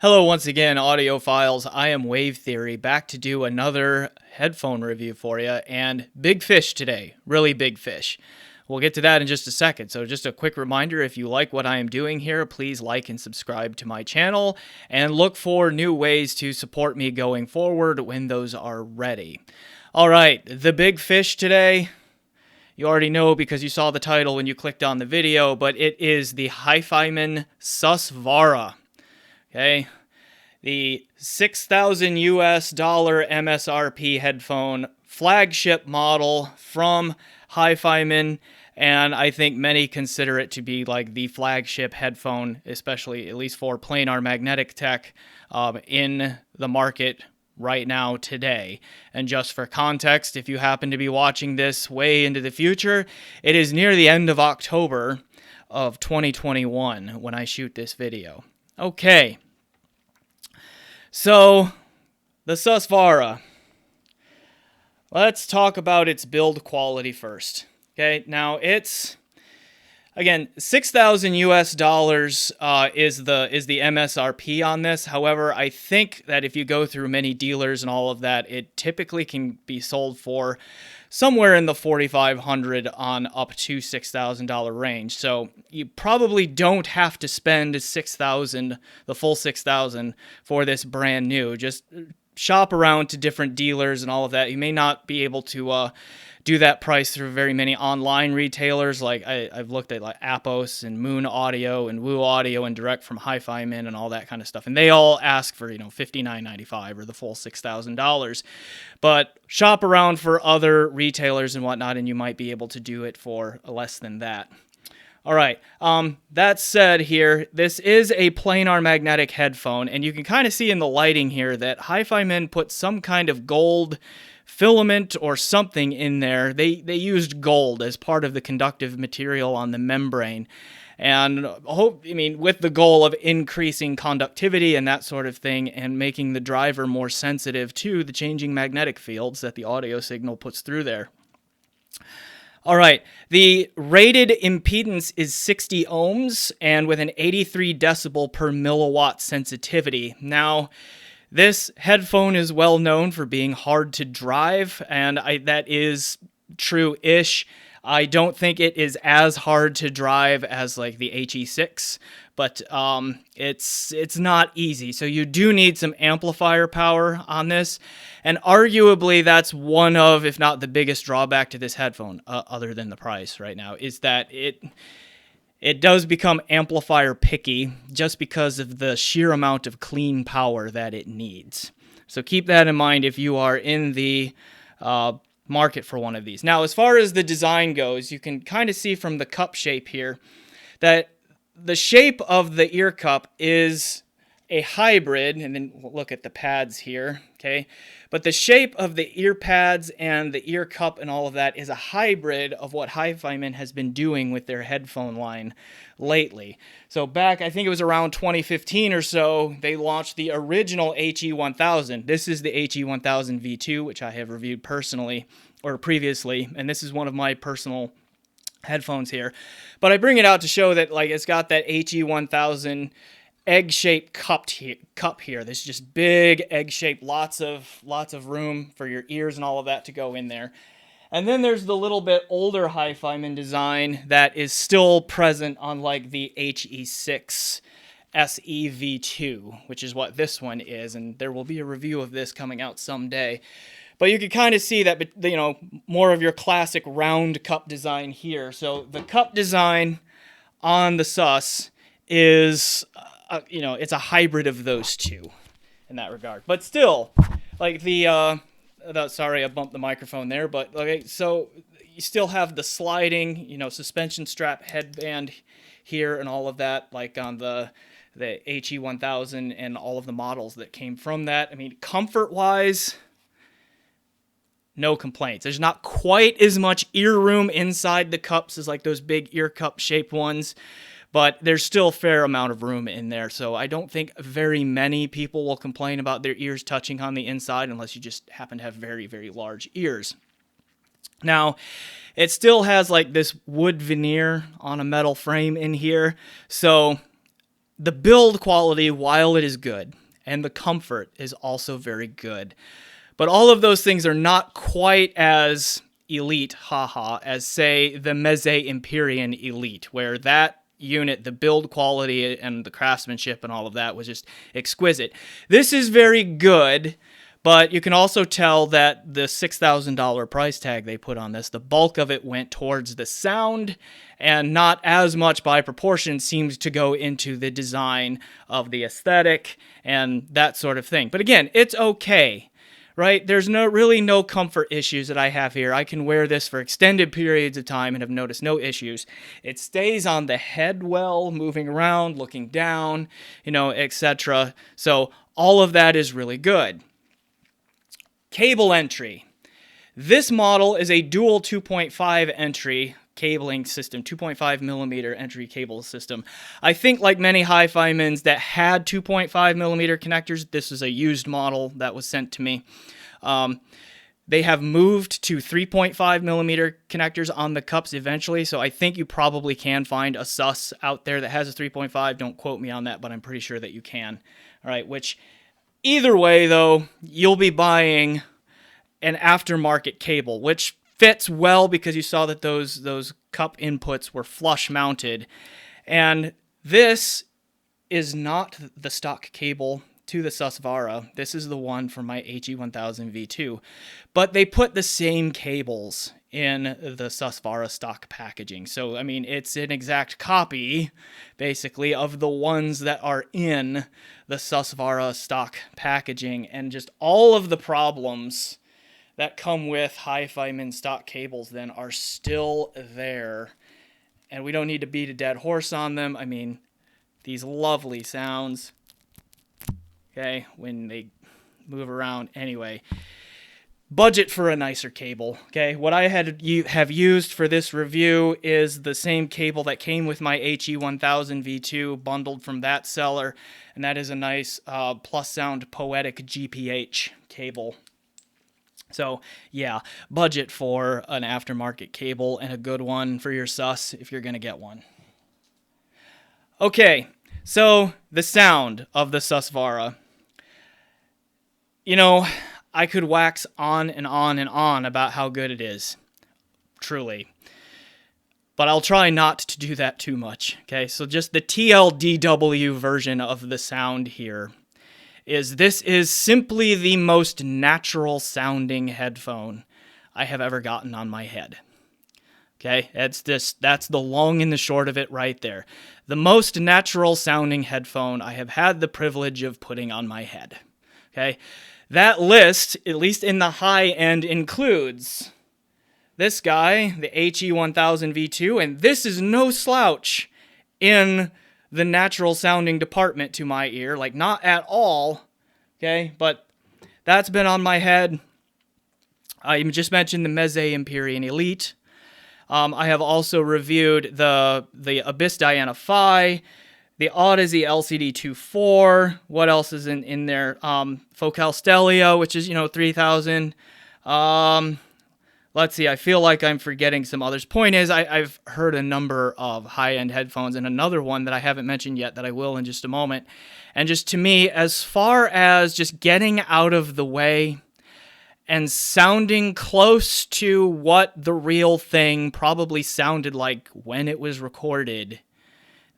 Hello once again, audiophiles. I am Wave Theory, back to do another headphone review for you, and big fish today, really big fish. We'll get to that in just a second, so just a quick reminder, if you like what I am doing here, please like and subscribe to my channel, and look for new ways to support me going forward when those are ready. Alright, the big fish today, you already know because you saw the title when you clicked on the video, but it is the HiFiMan Susvara. Okay, the $6,000 MSRP headphone, flagship model from HiFiMan, and I think many consider it to be like the flagship headphone, especially at least for planar magnetic tech in the market right now today. And just for context, if you happen to be watching this way into the future, it is near the end of October of 2021 when I shoot this video. Okay, so the Susvara. Let's talk about its build quality first. Okay, now it's, again, $6,000 is the MSRP on this. However, I think that if you go through many dealers and all of that, it typically can be sold for somewhere in the $4,500 on up to $6,000 range. So you probably don't have to spend $6,000, the full $6,000 for this brand new. Just shop around to different dealers and all of that. You may not be able to do that price through very many online retailers. Like I've looked at like Apos and Moon Audio and Woo Audio and direct from HiFiMan and all that kind of stuff, and they all ask for $59.95 or the full $6,000. But shop around for other retailers and whatnot, and you might be able to do it for less than that. All right, that said here, this is a planar magnetic headphone, and you can kind of see in the lighting here that HiFiMan put some kind of gold filament or something in there. They used gold as part of the conductive material on the membrane, and with the goal of increasing conductivity and that sort of thing, and making the driver more sensitive to the changing magnetic fields that the audio signal puts through there. All right, the rated impedance is 60 ohms and with an 83 decibel per milliwatt sensitivity. Now, this headphone is well known for being hard to drive, and that is true-ish. I don't think it is as hard to drive as like the HE6, but it's not easy. So you do need some amplifier power on this, and arguably that's one of, if not the biggest drawback to this headphone, other than the price right now, is that it does become amplifier picky just because of the sheer amount of clean power that it needs. So keep that in mind if you are in the market for one of these. Now, as far as the design goes, you can kind of see from the cup shape here that the shape of the ear cup is a hybrid, and then we'll look at the pads here, okay? But the shape of the ear pads and the ear cup and all of that is a hybrid of what HiFiMan has been doing with their headphone line lately. So back, I think it was around 2015 or so, they launched the original HE1000. This is the HE1000 V2, which I have reviewed personally, or previously, and this is one of my personal headphones here. But I bring it out to show that like it's got that HE1000 egg-shaped cup here. This is just big egg-shaped, lots of room for your ears and all of that to go in there. And then there's the little bit older HiFiMan design that is still present on like the HE6 SEV2, which is what this one is, and there will be a review of this coming out someday. But you can kind of see that, more of your classic round cup design here. So the cup design on the Sus is it's a hybrid of those two in that regard. But still, like sorry, I bumped the microphone there, but okay, so you still have the sliding, suspension strap headband here and all of that, like on the HE1000 and all of the models that came from that. I mean, comfort-wise, no complaints. There's not quite as much ear room inside the cups as like those big ear cup shaped ones, but there's still a fair amount of room in there. So I don't think very many people will complain about their ears touching on the inside unless you just happen to have very, very large ears. Now, it still has like this wood veneer on a metal frame in here. So the build quality, while it is good, and the comfort is also very good. But all of those things are not quite as elite, as, say, the Meze Empyrean Elite, where that unit, the build quality and the craftsmanship and all of that was just exquisite. This is very good, but you can also tell that the $6,000 price tag they put on this, the bulk of it went towards the sound, and not as much by proportion seems to go into the design of the aesthetic and that sort of thing. But again, it's okay, right? There's really no comfort issues that I have here. I can wear this for extended periods of time and have noticed no issues. It stays on the head well, moving around, looking down, etc. So all of that is really good. Cable entry. This model is a dual 2.5 entry cabling system, 2.5 millimeter entry cable system. I think like many HiFiMans that had 2.5 millimeter connectors, this is a used model that was sent to me. They have moved to 3.5 millimeter connectors on the cups eventually, so I think you probably can find a Sus out there that has a 3.5. Don't quote me on that, but I'm pretty sure that you can. All right, which either way, though, you'll be buying an aftermarket cable, which fits well because you saw that those cup inputs were flush mounted. And this is not the stock cable to the Susvara. This is the one for my HE1000 V2. But they put the same cables in the Susvara stock packaging. So, I mean, it's an exact copy, basically, of the ones that are in the Susvara stock packaging. And just all of the problems that come with HiFiMan stock cables then are still there. And we don't need to beat a dead horse on them. I mean, these lovely sounds, okay, when they move around. Anyway, budget for a nicer cable, okay? What I have used for this review is the same cable that came with my HE1000 V2, bundled from that seller, and that is a nice Plus Sound Poetic GPH cable. So, yeah, budget for an aftermarket cable and a good one for your Sus if you're going to get one. Okay, so the sound of the Susvara. I could wax on and on and on about how good it is, truly. But I'll try not to do that too much, okay? So just the TLDW version of the sound here this is simply the most natural sounding headphone I have ever gotten on my head. Okay, that's the long and the short of it right there. The most natural sounding headphone I have had the privilege of putting on my head. Okay, that list, at least in the high end, includes this guy, the HE1000 V2, and this is no slouch in the natural sounding department to my ear, like not at all, okay, but that's been on my head. I just mentioned the Meze Empyrean Elite. I have also reviewed the Abyss Diana Phi, the Odyssey LCD24. What else is in there? Focal Stelio, which is 3000. Let's see, I feel like I'm forgetting some others. Point is, I've heard a number of high-end headphones, and another one that I haven't mentioned yet that I will in just a moment. And just to me, as far as just getting out of the way and sounding close to what the real thing probably sounded like when it was recorded,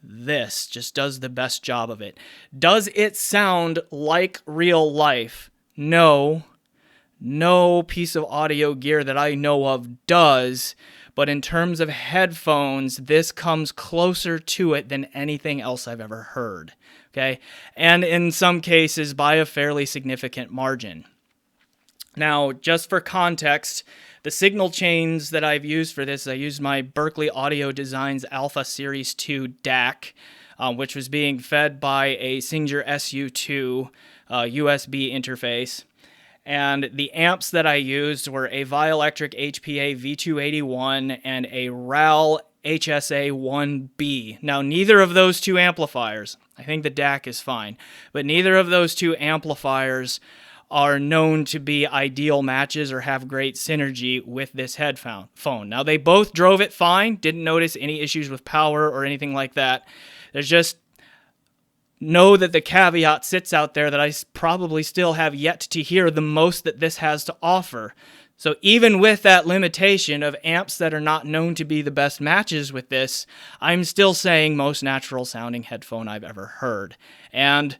this just does the best job of it. Does it sound like real life? No. No piece of audio gear that I know of does, but in terms of headphones, this comes closer to it than anything else I've ever heard, okay? And in some cases, by a fairly significant margin. Now, just for context, the signal chains that I've used for this, I used my Berkeley Audio Designs Alpha Series 2 DAC, which was being fed by a Singer SU2 USB interface. And the amps that I used were a Violectric HPA V281 and a RAL HSA 1B. Now, neither of those two amplifiers, I think the DAC is fine, but neither of those two amplifiers are known to be ideal matches or have great synergy with this headphone. Now, they both drove it fine, didn't notice any issues with power or anything like that. There's just know that the caveat sits out there that I probably still have yet to hear the most that this has to offer. So even with that limitation of amps that are not known to be the best matches with this, I'm still saying most natural sounding headphone I've ever heard. And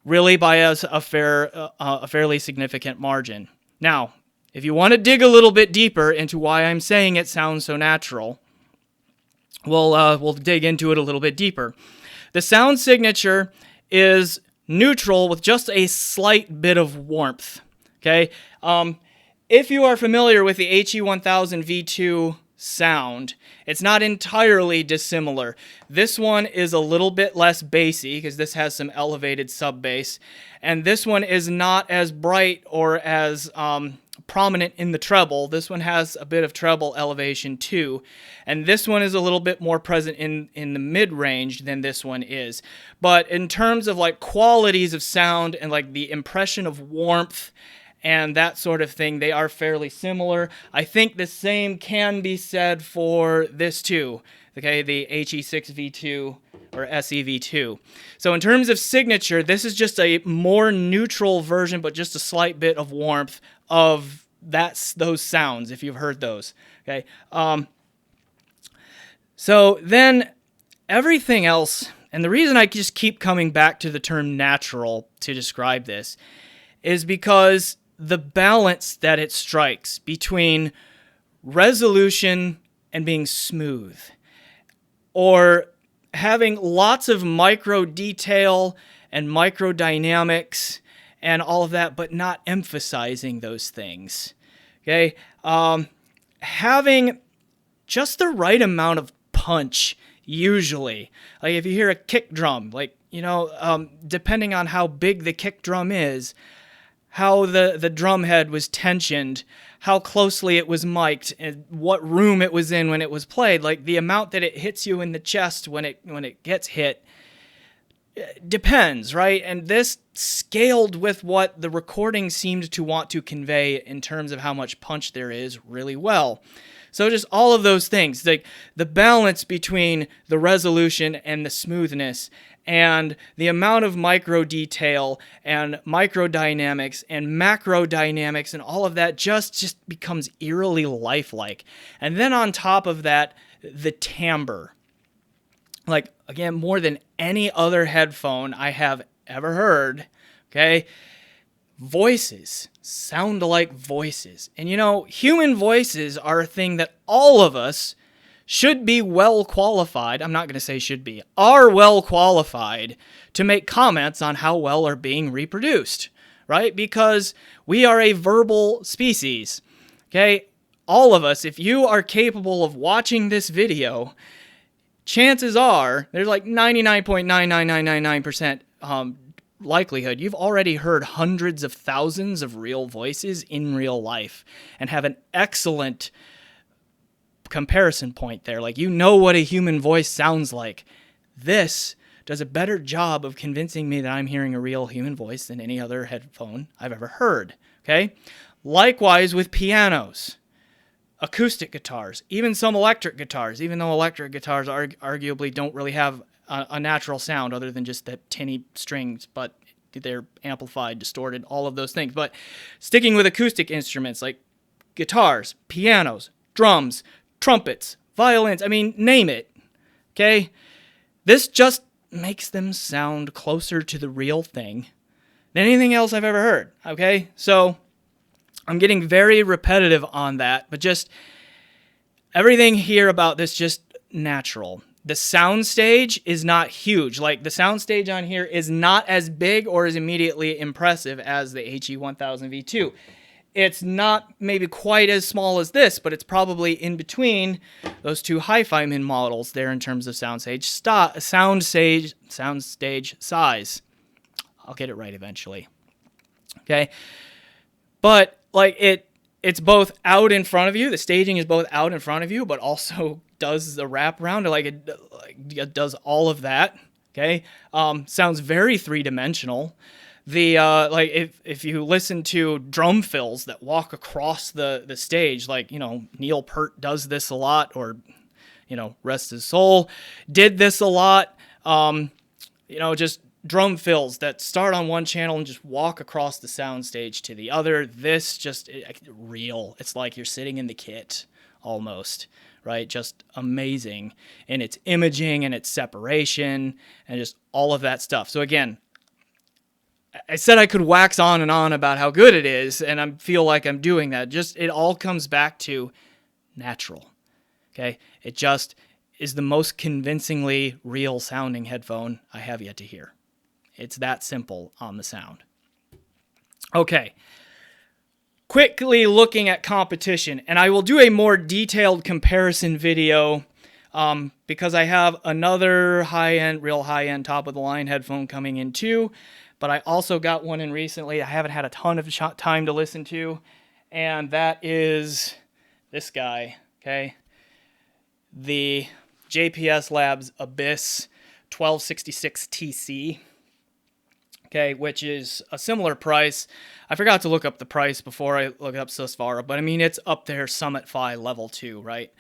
really by a fairly significant margin. Now, if you want to dig a little bit deeper into why I'm saying it sounds so natural, we'll dig into it a little bit deeper. The sound signature is neutral with just a slight bit of warmth. Okay, if you are familiar with the HE1000 V2 sound, it's not entirely dissimilar. This one is a little bit less bassy because this has some elevated sub bass, and this one is not as bright or as prominent in the treble. This one has a bit of treble elevation too, and this one is a little bit more present in the mid-range than this one is. But in terms of like qualities of sound and like the impression of warmth and that sort of thing, they are fairly similar. I think the same can be said for this too, okay, the HE6 V2 or SE-V2. So in terms of signature, this is just a more neutral version, but just a slight bit of warmth of those sounds, if you've heard those. Okay. So then everything else, and the reason I just keep coming back to the term natural to describe this is because the balance that it strikes between resolution and being smooth, or having lots of micro detail and micro dynamics and all of that, but not emphasizing those things. Okay, having just the right amount of punch. Usually, like if you hear a kick drum, like depending on how big the kick drum is, how the drum head was tensioned, how closely it was mic'd, and what room it was in when it was played, like the amount that it hits you in the chest when it gets hit depends, right? And this scaled with what the recording seemed to want to convey in terms of how much punch there is really well. So just all of those things, like the balance between the resolution and the smoothness and the amount of micro detail and micro dynamics and macro dynamics and all of that just becomes eerily lifelike. And then on top of that, the timbre. Like, again, more than any other headphone I have ever heard, okay? Voices sound like voices. And human voices are a thing that all of us should be well qualified, I'm not going to say should be, are well qualified to make comments on how well are being reproduced, right? Because we are a verbal species, okay? All of us, if you are capable of watching this video, chances are, there's like 99.99999% likelihood you've already heard hundreds of thousands of real voices in real life and have an excellent comparison point there. Like, what a human voice sounds like. This does a better job of convincing me that I'm hearing a real human voice than any other headphone I've ever heard, okay? Likewise with pianos, acoustic guitars, even some electric guitars, even though electric guitars arguably don't really have a natural sound other than just the tinny strings, but they're amplified, distorted, all of those things. But sticking with acoustic instruments like guitars, pianos, drums, trumpets, violins, name it, okay? This just makes them sound closer to the real thing than anything else I've ever heard, okay? So I'm getting very repetitive on that, but just everything here about this just natural. The sound stage is not huge. Like, the sound stage on here is not as big or as immediately impressive as the HE1000 V2. It's not maybe quite as small as this, but it's probably in between those two HiFiMan models there in terms of soundstage size. I'll get it right eventually. Okay, but like it's both out in front of you. The staging is both out in front of you, but also does the wraparound. It does all of that. Okay, sounds very three-dimensional. The if you listen to drum fills that walk across the stage, like Neil Peart does this a lot, or rest his soul, did this a lot. Just drum fills that start on one channel and just walk across the soundstage to the other. This just real. It's like you're sitting in the kit almost, right? Just amazing in its imaging and its separation and just all of that stuff. So again, I said I could wax on and on about how good it is, and I feel like I'm doing that. Just it all comes back to natural. Okay? It just is the most convincingly real sounding headphone I have yet to hear. It's that simple on the sound. Okay. Quickly looking at competition, and I will do a more detailed comparison video because I have another high-end, real high-end, top-of-the-line headphone coming in too, but I also got one in recently I haven't had a ton of time to listen to, and that is this guy, okay? The JPS Labs Abyss 1266 TC, okay, which is a similar price. I forgot to look up the price before I look up Susvara, but I mean, it's up there, Summit Phi level 2, right?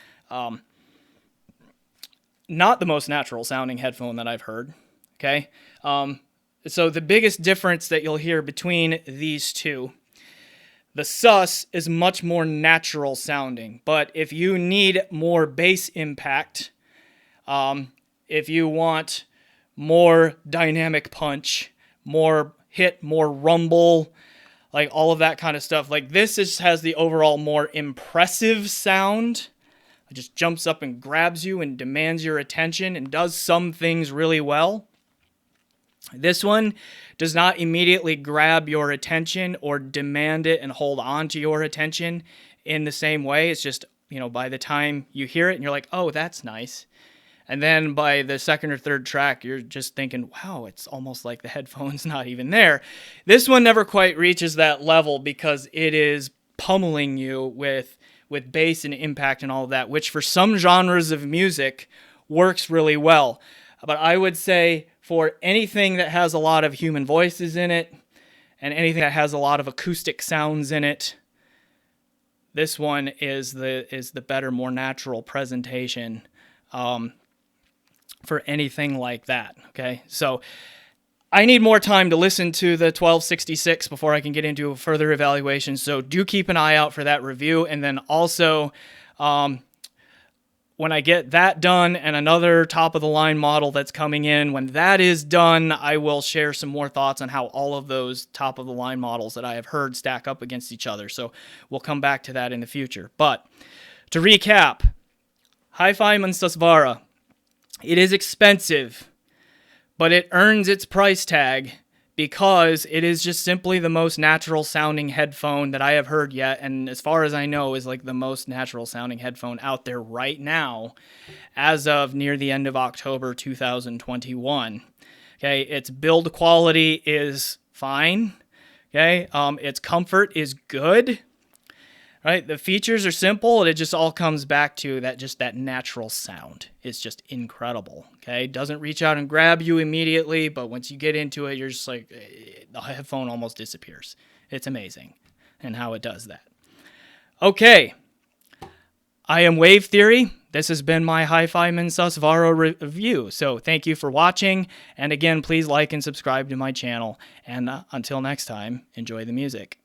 Not the most natural sounding headphone that I've heard, okay? So the biggest difference that you'll hear between these two, the Sus is much more natural sounding, but if you need more bass impact, if you want more dynamic punch, more hit, more rumble, like all of that kind of stuff, like this has the overall more impressive sound. It just jumps up and grabs you and demands your attention and does some things really well. This one does not immediately grab your attention or demand it and hold on to your attention in the same way. It's just, by the time you hear it and you're like, oh, that's nice. And then by the second or third track, you're just thinking, wow, it's almost like the headphone's not even there. This one never quite reaches that level because it is pummeling you with bass and impact and all of that, which for some genres of music works really well. But I would say for anything that has a lot of human voices in it and anything that has a lot of acoustic sounds in it, this one is the better, more natural presentation for anything like that, okay? So I need more time to listen to the 1266 before I can get into a further evaluation, so do keep an eye out for that review. And then also, when I get that done and another top-of-the-line model that's coming in, when that is done, I will share some more thoughts on how all of those top-of-the-line models that I have heard stack up against each other. So we'll come back to that in the future. But to recap, HiFiMan Susvara, it is expensive, but it earns its price tag because it is just simply the most natural sounding headphone that I have heard yet, and as far as I know is like the most natural sounding headphone out there right now as of near the end of October 2021. Okay, its build quality is fine. Okay, its comfort is good. Right, the features are simple, and it just all comes back to that natural sound. It's just incredible. Okay, it doesn't reach out and grab you immediately, but once you get into it, you're just like, the headphone almost disappears. It's amazing, and how it does that. Okay, I am Wave Theory. This has been my HiFiMan Susvara review. So thank you for watching, and again, please like and subscribe to my channel. And until next time, enjoy the music.